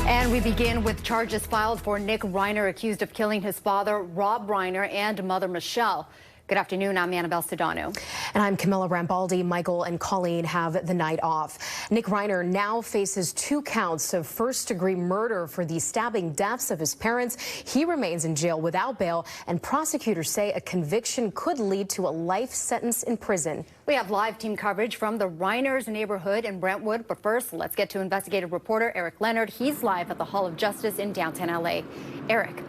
And we begin with charges filed for Nick Reiner, accused of killing his father, Rob Reiner, and mother, Michelle. Good afternoon. I'm Annabelle Sedano. And I'm Camilla Rambaldi. Michael and Colleen have the night off. Nick Reiner now faces 2 counts of first-degree murder for the stabbing deaths of his parents. He remains in jail without bail, and prosecutors say a conviction could lead to a life sentence in prison. We have live team coverage from the Reiners neighborhood in Brentwood. But first, let's get to investigative reporter Eric Leonard. He's live at the Hall of Justice in downtown L.A. Eric.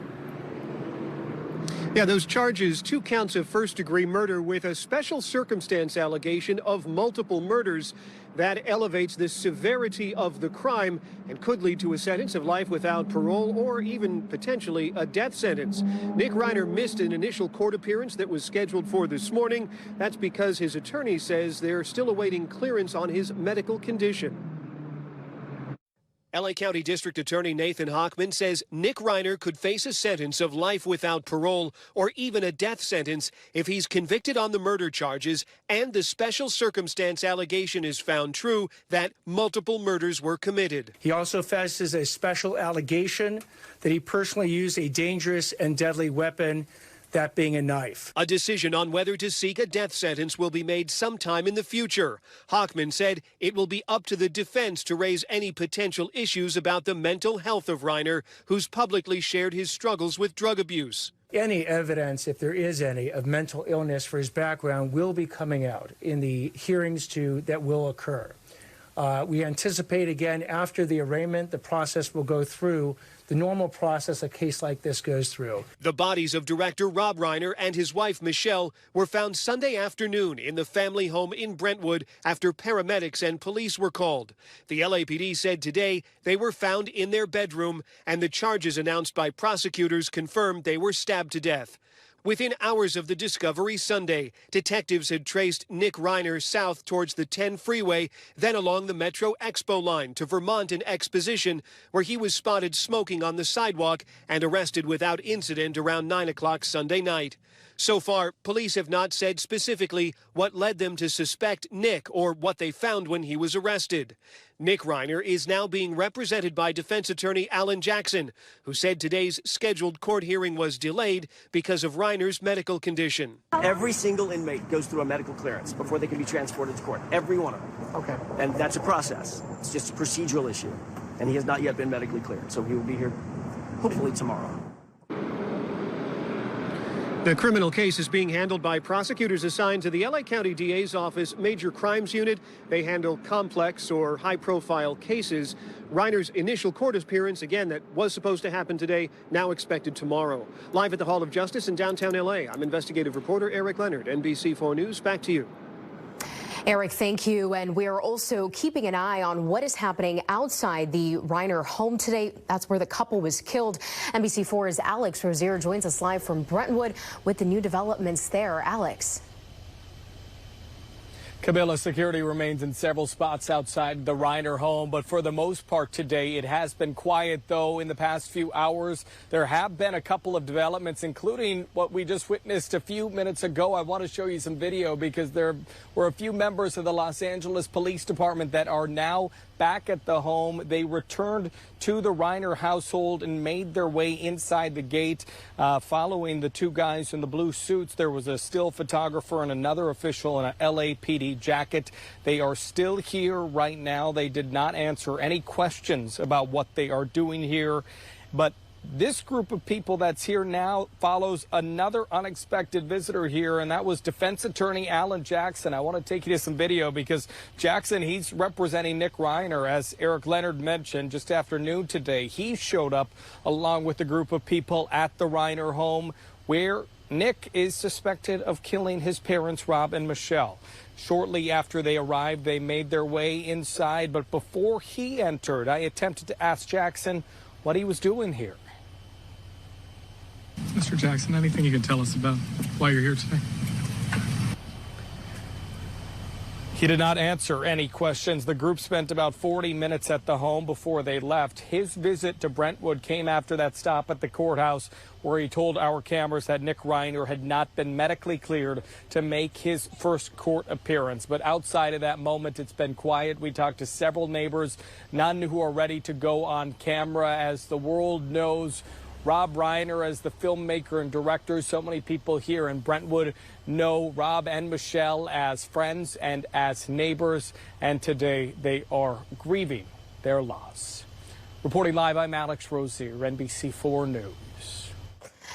Yeah, those charges, 2 counts of first-degree murder with a special circumstance allegation of multiple murders. That elevates the severity of the crime and could lead to a sentence of life without parole or even potentially a death sentence. Nick Reiner missed an initial court appearance that was scheduled for this morning. That's because his attorney says they're still awaiting clearance on his medical condition. L.A. County District Attorney Nathan Hochman says Nick Reiner could face a sentence of life without parole or even a death sentence if he's convicted on the murder charges and the special circumstance allegation is found true that multiple murders were committed. He also faces a special allegation that he personally used a dangerous and deadly weapon, that being a knife. A decision on whether to seek a death sentence will be made sometime in the future. Hochman said it will be up to the defense to raise any potential issues about the mental health of Reiner, who's publicly shared his struggles with drug abuse. Any evidence, if there is any, of mental illness for his background will be coming out in the hearings that will occur. We anticipate, again, after the arraignment, the process will go through the normal process a case like this goes through. The bodies of director Rob Reiner and his wife Michelle were found Sunday afternoon in the family home in Brentwood after paramedics and police were called. The LAPD said today they were found in their bedroom, and the charges announced by prosecutors confirmed they were stabbed to death. Within hours of the discovery Sunday, detectives had traced Nick Reiner south towards the 10 freeway, then along the Metro Expo line to Vermont and Exposition, where he was spotted smoking on the sidewalk and arrested without incident around 9 o'clock Sunday night. So far, police have not said specifically what led them to suspect Nick or what they found when he was arrested. Nick Reiner is now being represented by defense attorney Alan Jackson, who said today's scheduled court hearing was delayed because of Reiner's medical condition. Every single inmate goes through a medical clearance before they can be transported to court. Every one of them. Okay. And that's a process. It's just a procedural issue. And he has not yet been medically cleared. So he will be here hopefully tomorrow. The criminal case is being handled by prosecutors assigned to the L.A. County DA's office Major Crimes Unit. They handle complex or high-profile cases. Reiner's initial court appearance, again, that was supposed to happen today, now expected tomorrow. Live at the Hall of Justice in downtown L.A., I'm investigative reporter Eric Leonard, NBC4 News. Back to you. Eric, thank you. And we're also keeping an eye on what is happening outside the Reiner home today. That's where the couple was killed. NBC4's Alex Rozier joins us live from Brentwood with the new developments there. Alex. Camilla, security remains in several spots outside the Reiner home, but for the most part today, it has been quiet, though. In the past few hours, there have been a couple of developments, including what we just witnessed a few minutes ago. I want to show you some video because there were a few members of the Los Angeles Police Department that are now back at the home. They returned to the Reiner household and made their way inside the gate. Following the 2 guys in the blue suits, there was a still photographer and another official in an LAPD jacket. They are still here right now. They did not answer any questions about what they are doing here. But this group of people that's here now follows another unexpected visitor here, and that was defense attorney Alan Jackson. I want to take you to some video because Jackson, he's representing Nick Reiner. As Eric Leonard mentioned, just after noon today, he showed up along with a group of people at the Reiner home where Nick is suspected of killing his parents, Rob and Michelle. Shortly after they arrived, they made their way inside, but before he entered, I attempted to ask Jackson what he was doing here. Mr. Jackson, anything you can tell us about why you're here today? He did not answer any questions. The group spent about 40 minutes at the home before they left. His visit to Brentwood came after that stop at the courthouse, where he told our cameras that Nick Reiner had not been medically cleared to make his first court appearance. But outside of that moment, it's been quiet. We talked to several neighbors, none who are ready to go on camera. As the world knows Rob Reiner as the filmmaker and director, so many people here in Brentwood know Rob and Michelle as friends and as neighbors, and today they are grieving their loss. Reporting live, I'm Alex Rozier, NBC4 News.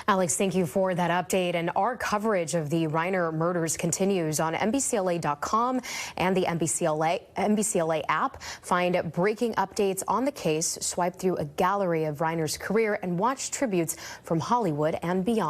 Alex, thank you for that update. And our coverage of the Reiner murders continues on NBCLA.com and the NBCLA app. Find breaking updates on the case, swipe through a gallery of Reiner's career, and watch tributes from Hollywood and beyond.